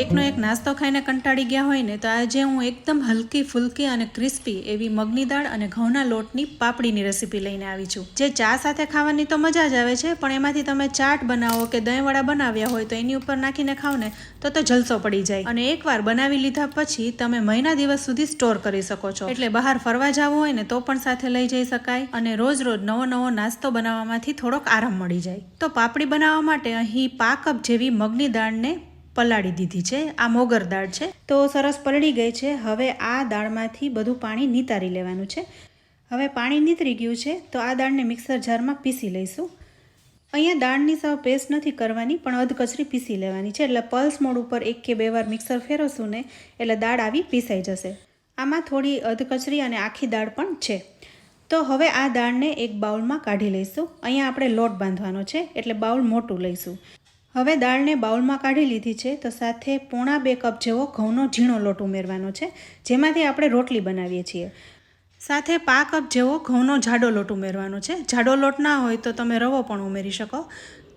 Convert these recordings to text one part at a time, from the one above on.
એકનો એક નાસ્તો ખાઈને કંટાળી ગયા હોય ને, તો આજે હું એકદમ હલકી ફુલકી અને ક્રિસ્પી એવી મગની દાળ અને ઘઉંના લોટની પાપડીની રેસીપી લઈને આવી છું, જે ચા સાથે ખાવાની તો મજા જ આવે છે, પણ એમાંથી તમે ચાટ બનાવો કે દહીંવડા બનાવ્યા હોય તો એની ઉપર નાખીને ખાવ ને તો જલસો પડી જાય. અને એકવાર બનાવી લીધા પછી તમે મહિના દિવસ સુધી સ્ટોર કરી શકો છો. એટલે બહાર ફરવા જવું હોય ને તો પણ સાથે લઈ જઈ શકાય અને રોજ રોજ નવો નવો નાસ્તો બનાવવામાંથી થોડોક આરામ મળી જાય. તો પાપડી બનાવવા માટે અહીં 5 કપ જેવી મગની દાળને પલાળી દીધી છે. આ મોગર દાળ છે, તો સરસ પલળી ગઈ છે. હવે આ દાળમાંથી બધું પાણી નિતારી લેવાનું છે. હવે પાણી નીતરી ગયું છે, તો આ દાળને મિક્સર જારમાં પીસી લઈશું. અહીંયા દાળની સાવ પેસ્ટ નથી કરવાની, પણ અધકચરી પીસી લેવાની છે. એટલે પલ્સ મોડ ઉપર 1 કે 2 વાર મિક્સર ફેરવશું ને એટલે દાળ આવી પીસાઈ જશે. આમાં થોડી અધકચરી અને આખી દાળ પણ છે. તો હવે આ દાળને એક બાઉલમાં કાઢી લઈશું. અહીંયા આપણે લોટ બાંધવાનો છે, એટલે બાઉલ મોટું લઈશું. હવે દાળને બાઉલમાં કાઢી લીધી છે, તો સાથે 1.25 કપ જેવો ઘઉંનો ઝીણો લોટ ઉમેરવાનો છે, જેમાંથી આપણે રોટલી બનાવીએ છીએ. સાથે 5 કપ જેવો ઘઉંનો જાડો લોટ ઉમેરવાનો છે. જાડો લોટ ના હોય તો તમે રવો પણ ઉમેરી શકો.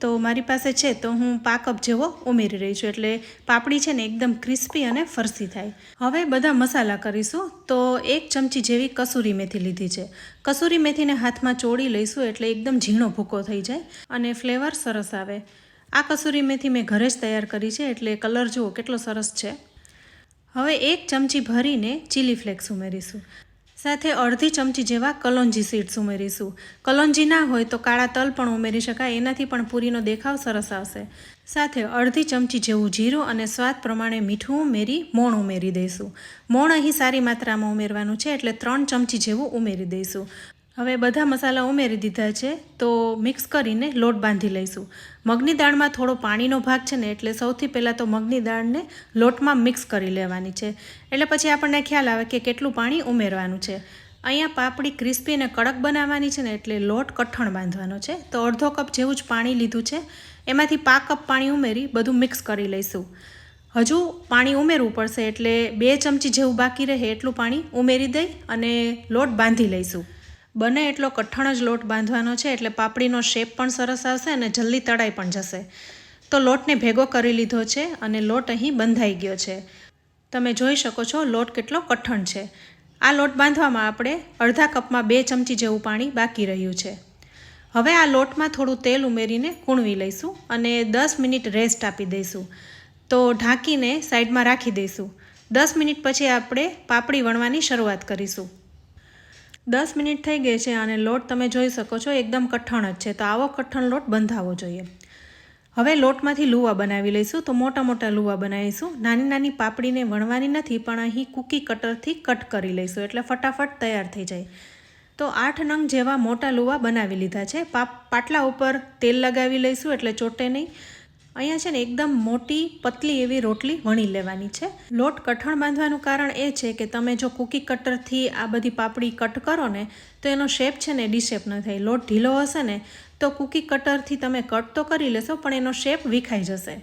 તો મારી પાસે છે, તો હું 5 કપ જેવો ઉમેરી રહી છું, એટલે પાપડી છે ને એકદમ ક્રિસ્પી અને ફરસી થાય. હવે બધા મસાલા કરીશું. તો 1 ચમચી જેવી કસૂરી મેથી લીધી છે. કસૂરી મેથીને હાથમાં ચોળી લઈશું, એટલે એકદમ ઝીણો ભૂકો થઈ જાય અને ફ્લેવર સરસ આવે. આ કસૂરી મેથી મેં ઘરે જ તૈયાર કરી છે, એટલે કલર જુઓ કેટલો સરસ છે. હવે 1 ચમચી ભરીને ચીલી ફ્લેક્સ ઉમેરીશું. સાથે અડધી ચમચી જેવા કલોંજી સીડ્સ ઉમેરીશું. કલોંજી ના હોય તો કાળા તલ પણ ઉમેરી શકાય, એનાથી પણ પૂરીનો દેખાવ સરસ આવશે. સાથે અડધી ચમચી જેવું જીરું અને સ્વાદ પ્રમાણે મીઠું ઉમેરી મોણ ઉમેરી દઈશું. મોણ અહીં સારી માત્રામાં ઉમેરવાનું છે, એટલે 3 ચમચી જેવું ઉમેરી દઈશું. હવે બધા મસાલા ઉમેરી દીધા છે, તો મિક્સ કરીને લોટ બાંધી લઈશું. મગની દાળમાં થોડો પાણીનો ભાગ છે ને, એટલે સૌથી પહેલાં તો મગની દાળને લોટમાં મિક્સ કરી લેવાની છે, એટલે પછી આપણને ખ્યાલ આવે કે કેટલું પાણી ઉમેરવાનું છે. અહીંયા પાપડી ક્રિસ્પી અને કડક બનાવવાની છે ને, એટલે લોટ કઠણ બાંધવાનો છે. તો અડધો કપ જેવું જ પાણી લીધું છે, એમાંથી 5 કપ પાણી ઉમેરી બધું મિક્સ કરી લઈશું. હજુ પાણી ઉમેરવું પડશે, એટલે 2 ચમચી જેવું બાકી રહે એટલું પાણી ઉમેરી દઈ અને લોટ બાંધી લઈશું. બને એટલો કઠણ જ લોટ બાંધવાનો છે, એટલે પાપડીનો શેપ પણ સરસ આવશે અને જલ્દી તળાઈ પણ જશે. તો લોટને ભેગો કરી લીધો છે અને લોટ અહીં બંધાઈ ગયો છે. તમે જોઈ શકો છો લોટ કેટલો કઠણ છે. આ લોટ બાંધવામાં આપણે અડધા કપમાં 2 ચમચી જેવું પાણી બાકી રહ્યું છે. હવે આ લોટમાં થોડું તેલ ઉમેરીને કૂણવી લઈશું અને 10 મિનિટ રેસ્ટ આપી દઈશું. તો ઢાંકીને સાઈડમાં રાખી દઈશું. 10 મિનિટ પછી આપણે પાપડી વણવાની શરૂઆત કરીશું. 10 મિનિટ થઈ ગઈ છે અને લોટ તમે જોઈ શકો છો એકદમ કઠણ જ છે. તો આવો કઠણ લોટ બંધાવવો જોઈએ. હવે લોટમાંથી લુવા બનાવી લઈશું. તો મોટા મોટા લુવા બનાવીશું. નાની નાની પાપડીને વણવાની નથી, પણ અહીં કૂકી કટરથી કટ કરી લઈશું, એટલે ફટાફટ તૈયાર થઈ જાય. તો 8 નંગ જેવા મોટા લુવા બનાવી લીધા છે. પાટલા ઉપર તેલ લગાવી લઈશું, એટલે ચોટે નહીં. અહીંયા છે ને એકદમ મોટી પતલી એવી રોટલી વણી લેવાની છે. લોટ કઠણ બાંધવાનું કારણ એ છે કે તમે જો કૂકી કટરથી આ બધી પાપડી કટ કરો ને, તો એનો શેપ છે ને ડીશેપ ન થાય. લોટ ઢીલો હશે ને તો કૂકી કટરથી તમે કટ તો કરી લેશો, પણ એનો શેપ વિખાઈ જશે.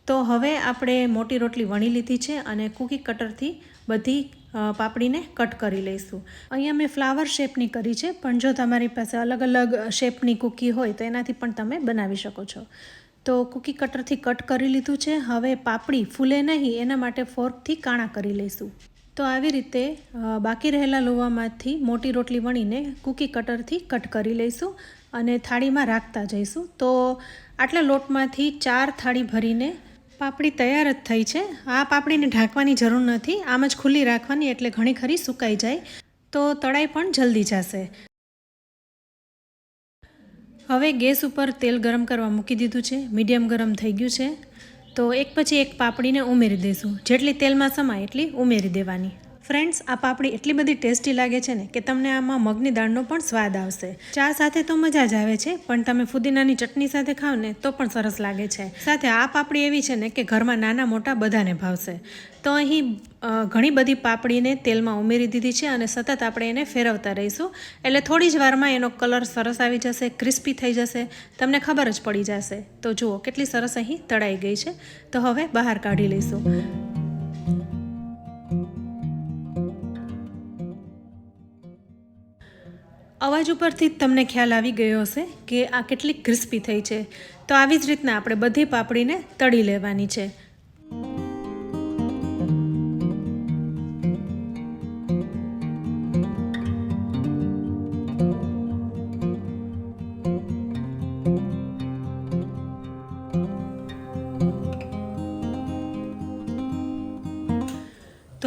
તો હવે આપણે મોટી રોટલી વણી લીધી છે અને કૂકી કટરથી બધી પાપડીને કટ કરી લઈશું. અહીંયા મેં ફ્લાવર શેપની કરી છે, પણ જો તમારી પાસે અલગ અલગ શેપની કૂકી હોય તો એનાથી પણ તમે બનાવી શકો છો. તો કૂકી કટરથી કટ કરી લીધું છે. હવે પાપડી ફૂલે નહીં એના માટે ફોર્કથી કાણા કરી લઈશું. તો આવી રીતે બાકી રહેલા લોવામાંથી મોટી રોટલી વણીને કૂકી કટરથી કટ કરી લઈશું અને થાળીમાં રાખતા જઈશું. તો આટલા લોટમાંથી 4 થાળી ભરીને પાપડી તૈયાર જ થઈ છે. આ પાપડીને ઢાંકવાની જરૂર નથી, આમ જ ખુલ્લી રાખવાની, એટલે ઘણી ખરી સુકાઈ જાય, તો તળાઈ પણ જલ્દી જશે. હવે ગેસ ઉપર તેલ ગરમ કરવા મૂકી દીધું છે. મીડિયમ ગરમ થઈ ગયું છે. તો એક પછી એક પાપડીને ઉમેરી દઈશું. જેટલી તેલમાં સમાય એટલી ઉમેરી દેવાની. ફ્રેન્ડ્સ, આ પાપડી એટલી બધી ટેસ્ટી લાગે છે ને કે તમને આમાં મગની દાળનો પણ સ્વાદ આવશે. ચા સાથે તો મજા જ આવે છે, પણ તમે ફુદીનાની ચટણી સાથે ખાવ ને તો પણ સરસ લાગે છે. સાથે આ પાપડી એવી છે ને કે ઘરમાં નાના મોટા બધાને ભાવશે. તો અહીં ઘણી બધી પાપડીને તેલમાં ઉમેરી દીધી છે અને સતત આપણે એને ફેરવતા રહીશું, એટલે થોડી જ વારમાં એનો કલર સરસ આવી જશે, ક્રિસ્પી થઈ જશે, તમને ખબર જ પડી જશે. તો જુઓ કેટલી સરસ અહીં તળાઈ ગઈ છે. તો હવે બહાર કાઢી લઈશું. અવાજ ઉપરથી જ તમને ખ્યાલ આવી ગયો હશે કે આ કેટલી ક્રિસ્પી થઈ છે. તો આવી જ રીતના આપણે બધી પાપડીને તળી લેવાની છે.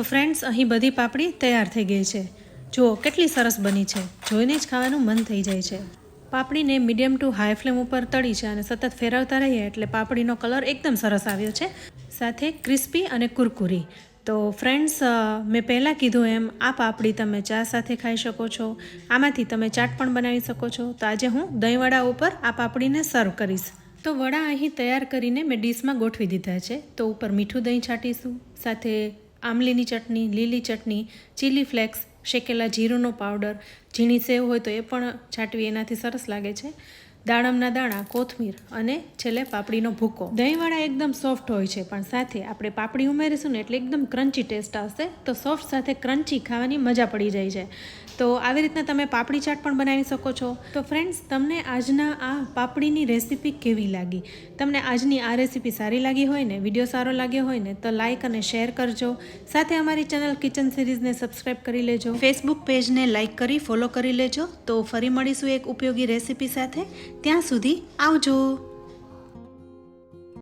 તો ફ્રેન્ડ્સ, અહીં બધી પાપડી તૈયાર થઈ ગઈ છે. જુઓ કેટલી સરસ બની છે, જોઈને જ ખાવાનું મન થઈ જાય છે. પાપડીને મીડિયમ ટુ હાઈ ફ્લેમ ઉપર તળી છે અને સતત ફેરવતા રહીએ એટલે પાપડીનો કલર એકદમ સરસ આવ્યો છે, સાથે ક્રિસ્પી અને કુરકુરી. તો ફ્રેન્ડ્સ, મેં પહેલાં કીધું એમ આ પાપડી તમે ચા સાથે ખાઈ શકો છો. આમાંથી તમે ચાટ પણ બનાવી શકો છો. તો આજે હું દહીંવડા ઉપર આ પાપડીને સર્વ કરીશ. તો વડા અહીં તૈયાર કરીને મેં ડીશમાં ગોઠવી દીધા છે. તો ઉપર મીઠું દહીં છાંટીશું, સાથે આમલીની ચટણી, લીલી ચટણી, ચીલી ફ્લેક્સ, શેકેલા જીરુંનો પાવડર, ઝીણી સેવ હોય તો એ પણ છાંટવી, એનાથી સરસ લાગે છે. દાડમના દાણા, કોથમીર અને છેલ્લે પાપડીનો ભૂકો. દહીંવડા એકદમ સોફ્ટ હોય છે, પણ સાથે આપણે પાપડી ઉમેરીશું ને એટલે એકદમ ક્રન્ચી ટેસ્ટ આવશે. તો સોફ્ટ સાથે ક્રન્ચી ખાવાની મજા પડી જાય છે. તો આવી રીતના તમે પાપડી ચાટ પણ બનાવી શકો છો. તો ફ્રેન્ડ્સ, તમને આજના આ પાપડીની રેસીપી કેવી લાગી? તમને આજની આ રેસીપી સારી લાગી હોય ને, વિડીયો સારો લાગ્યો હોય ને, તો લાઇક અને શેર કરજો. સાથે અમારી ચેનલ કિચન સિરીઝને સબસ્ક્રાઈબ કરી લેજો. ફેસબુક પેજને લાઇક કરી ફોલો કરી લેજો. તો ફરી મળીશું એક ઉપયોગી રેસીપી સાથે. ત્યાં સુધી આવજો.